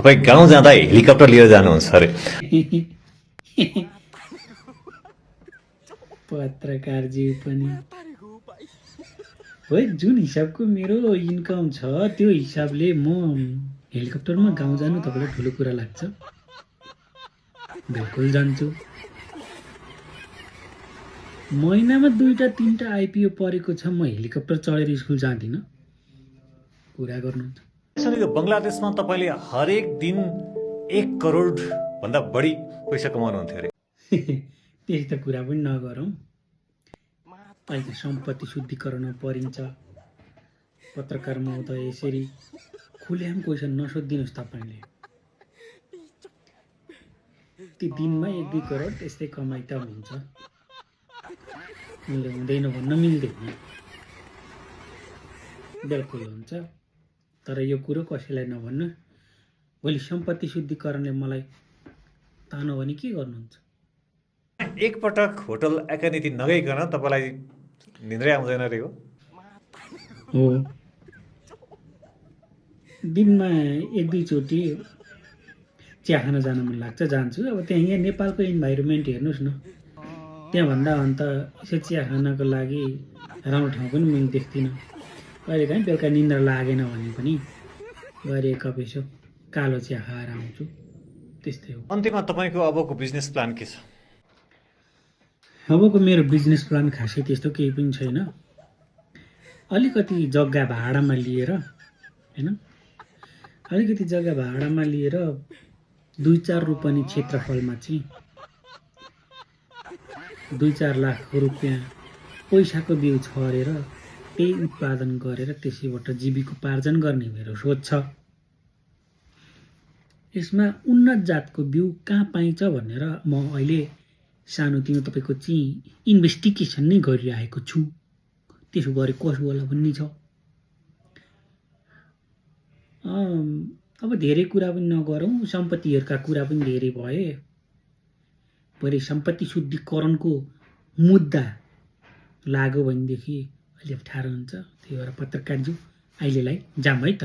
तपाईँ गाउँ जाँदा हेलिकप्टर लिएर जानुहुन्छ अरे। पत्रकारज्यू पनि हो, जुन हिसाबको मेरो इन्कम छ त्यो हिसाबले म हेलिकप्टरमा गाउँ जानु तपाईँलाई ठुलो कुरा लाग्छ? बिल्कुल जान्छु। महिनामा 2-3टा आइपिओ परेको छ, म हेलिकप्टर चढेर स्कुल जाँदिनँ। कुरा गर्नुहुन्छ। बङ्गलादेशमा तपाईँले हरेक दिन 1 करोड भन्दा बढी पैसा कमाउनुहुन्थ्यो अरे। त्यस्तो कुरा पनि नगरौँ। अहिले सम्पत्ति शुद्धिकरण परिन्छ। पत्रकार महोदय यसरी खुलेआम क्वेसन नसोधिदिनुहोस् तपाईँले। ती दिनमा 1-2 करोड त्यस्तै कमाइ त हुन्छ, उसले हुँदैन भन्न मिल्दैन। बिल्कुल हुन्छ, तर यो कुरो कसैलाई नभन्नु। भोलि सम्पत्ति शुद्धिकरणले मलाई तानो भने के गर्नुहुन्छ? एकपटक होटल एकानिति नगइकन तपाईँलाई निन्द्रै आउँदैन रे हो? हो, दिनमा 1-2 चोटि चिया खान जान मन लाग्छ, जान्छु। अब त्यहाँ यहाँ नेपालको इन्भाइरोमेन्ट हेर्नुहोस् न, त्यहाँभन्दा अन्त यसो चिया खानको लागि राम्रो ठाउँ पनि मैले देख्दिनँ। कहिलेकाहीँ बेलुका निन्द्रा लागेन भने पनि गएर एक कप यसो कालो चिया खाएर आउँछु, त्यस्तै हो। अन्त्यमा तपाईँको अबको बिजनेस प्लान के छ? अबको मेरो बिजनेस प्लान खासै त्यस्तो केही पनि छैन। अलिकति जग्गा भाडामा लिएर, हैन, अलिकति जग्गा भाडामा लिएर 2-4 रोपनी क्षेत्रफलमा चाहिँ 2-4 लाख रुपियाँ पैसाको बिउ छरेर त्यही उत्पादन गरेर त्यसैबाट जीविकोपार्जन गर्ने मेरो सोच छ। यसमा उन्नत जातको बिउ कहाँ पाइन्छ भनेर म अहिले सानोतिनो तपाईँको चाहिँ इन्भेस्टिगेसन नै गरिरहेको छु। त्यसो गरे कसो होला भन्ने छ। अब धेरै कुरा पनि नगरौँ, सम्पत्तिहरूका कुरा पनि धेरै भए। भरे सम्पत्ति शुद्धिकरणको मुद्दा लाग्यो भनेदेखि अलि अप्ठ्यारो हुन्छ। त्यही भएर पत्रकारज्यू अहिलेलाई जाम है त।